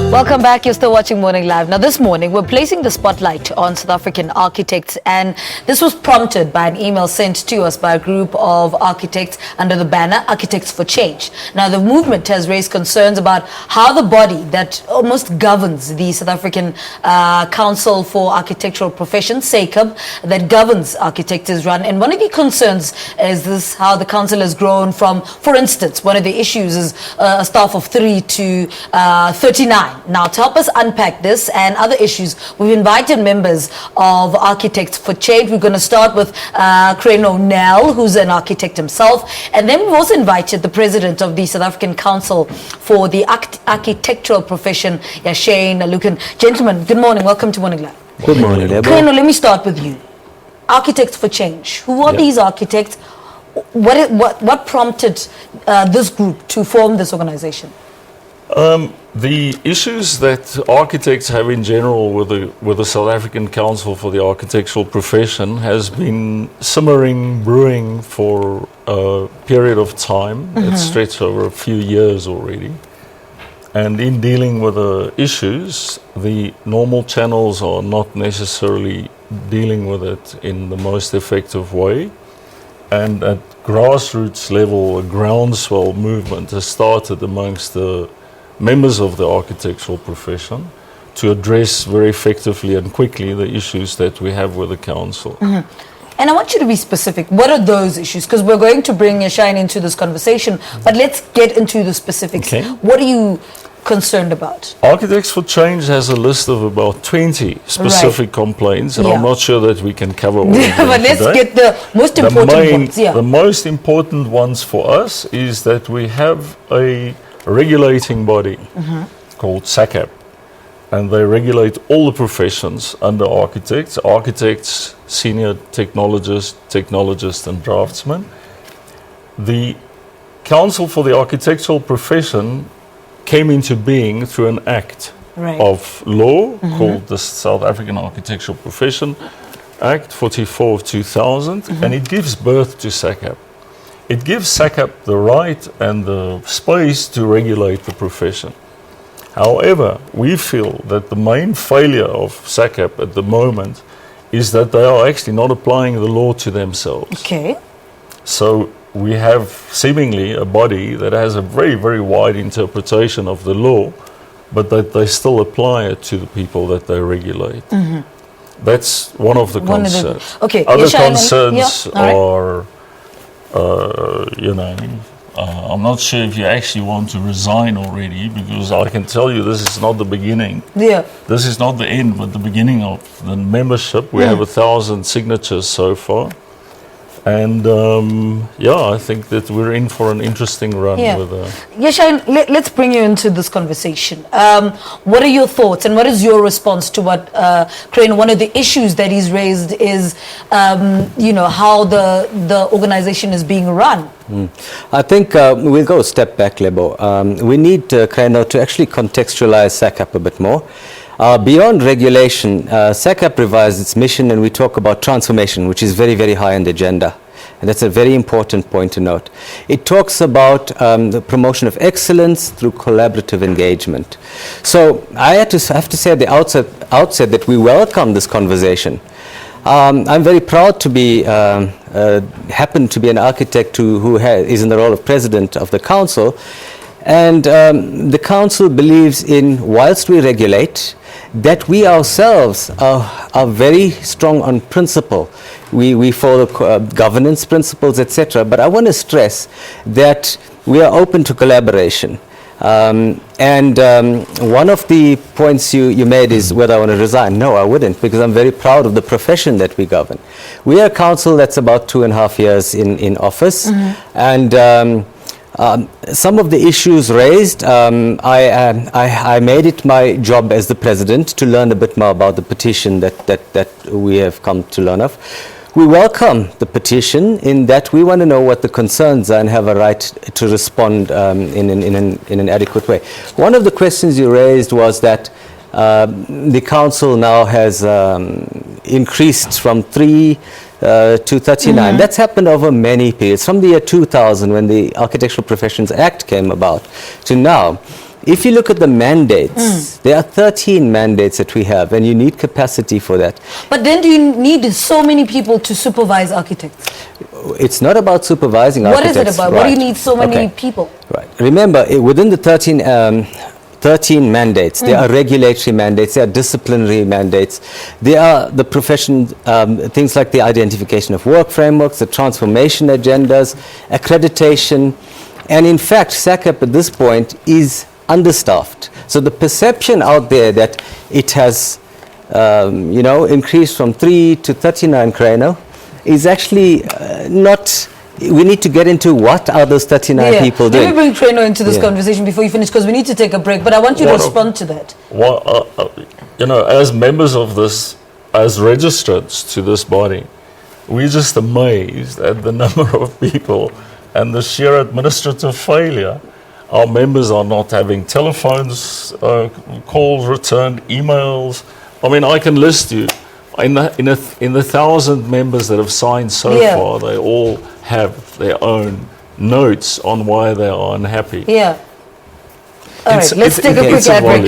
Welcome back. You're still watching Morning Live. Now, this morning, we're placing the spotlight on South African architects, and this was prompted by an email sent to us by a group of architects under the banner Architects for Change. Now, the movement has raised concerns about how the body that almost governs the South African Council for Architectural Professions, SACP, that governs architects is run. And one of the concerns is this, how the council has grown from, for instance, one of the issues is a staff of 3 to 39. Now, to help us unpack this and other issues, we've invited members of Architects for Change. We're going to start with Crane O'Neill, who's an architect himself. And then we've also invited the president of the South African Council for the Architectural Profession, Shane Lucan. Gentlemen, good morning. Welcome to Morning Live. Good morning, Deborah. Crane, let me start with you. Architects for Change. Who are these architects? What prompted this group to form this organization? The issues that architects have in general with the South African Council for the Architectural Profession has been simmering, brewing for a period of time. It's stretched over a few years already. And in dealing with the issues, the normal channels are not necessarily dealing with it in the most effective way. And at grassroots level, a groundswell movement has started amongst the members of the architectural profession to address very effectively and quickly the issues that we have with the council. And I want you to be specific. What are those issues? Because we're going to bring Shine into this conversation, but let's get into the specifics. Okay. What are you concerned about? Architects for Change has a list of about 20 specific complaints, and I'm not sure that we can cover all of them But let's today. get the most important ones. The most important ones for us is that we have a regulating body called SACP, and they regulate all the professions under architects, senior technologists and draftsmen. The Council for the Architectural Profession came into being through an act of law called the South African Architectural Profession Act 44 of 2000, and it gives birth to SACP. It gives SACP the right and the space to regulate the profession. However, we feel that the main failure of SACP at the moment is that they are actually not applying the law to themselves. Okay. So we have seemingly a body that has a very, very wide interpretation of the law, but that they still apply it to the people that they regulate. That's one of the concerns. Other concerns are... I'm not sure if you actually want to resign already, because I can tell you this is not the beginning. This is not the end, but the beginning of the membership. We have 1,000 signatures so far. And I think that we're in for an interesting run with Shane, let's bring you into this conversation. What are your thoughts and what is your response to what Crane, one of the issues that he's raised is, how the organization is being run? I think we'll go a step back, Lebo. We need, Crane, to actually contextualize SACP a bit more. Beyond regulation, SACP revised its mission, and we talk about transformation, which is very, very high on the agenda. And that's a very important point to note. It talks about the promotion of excellence through collaborative engagement. So I have to say at the outset that we welcome this conversation. I'm very proud to be, happen to be an architect who is in the role of president of the council. And the council believes in, whilst we regulate, that we ourselves are very strong on principle. We follow governance principles, etc. But I want to stress that we are open to collaboration. One of the points you made is whether I want to resign. No, I wouldn't, because I'm very proud of the profession that we govern. We are a council that's about 2.5 years in office, and some of the issues raised, I made it my job as the president to learn a bit more about the petition that we have come to learn of. We welcome the petition in that we want to know what the concerns are and have a right to respond in an adequate way. One of the questions you raised was that the council now has increased from 3 to 39. That's happened over many periods. From the year 2000, when the Architectural Professions Act came about, to now, If you look at the mandates, there are 13 mandates that we have, and you need capacity for that. But then do you need so many people to supervise architects? It's not about supervising What is architects. it about? What do you need so many people? Right. Remember, within the 13 mandates, there are regulatory mandates, there are disciplinary mandates, there are the profession, things like the identification of work frameworks, the transformation agendas, accreditation, and in fact, SACAP at this point is understaffed. So the perception out there that it has, increased from 3 to 39 Krano is actually not. We need to get into what are those 39 people doing. Let me bring Treno into this conversation before you finish, because we need to take a break. But I want you to respond to that. Well, as members of this, as registrants to this body, we're just amazed at the number of people and the sheer administrative failure. Our members are not having telephones, calls returned, emails. I mean, I can list you. In the 1,000 members that have signed so far, they all have their own notes on why they are unhappy. Yeah. All right, let's take a quick ad break.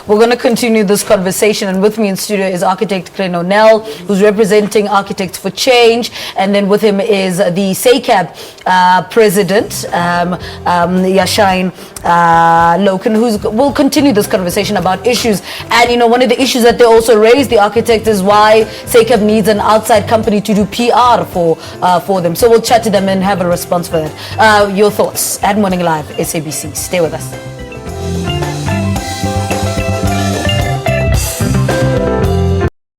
We're going to continue this conversation, and with me in studio is architect Kreno Nel, who's representing Architects for Change, and then with him is the SACAP president, Yashine Loken, who will continue this conversation about issues. And one of the issues that they also raised, the architects, is why SACAP needs an outside company to do PR for them. So we'll chat to them and have a response for that. Your thoughts at Morning Live, SABC. Stay with us.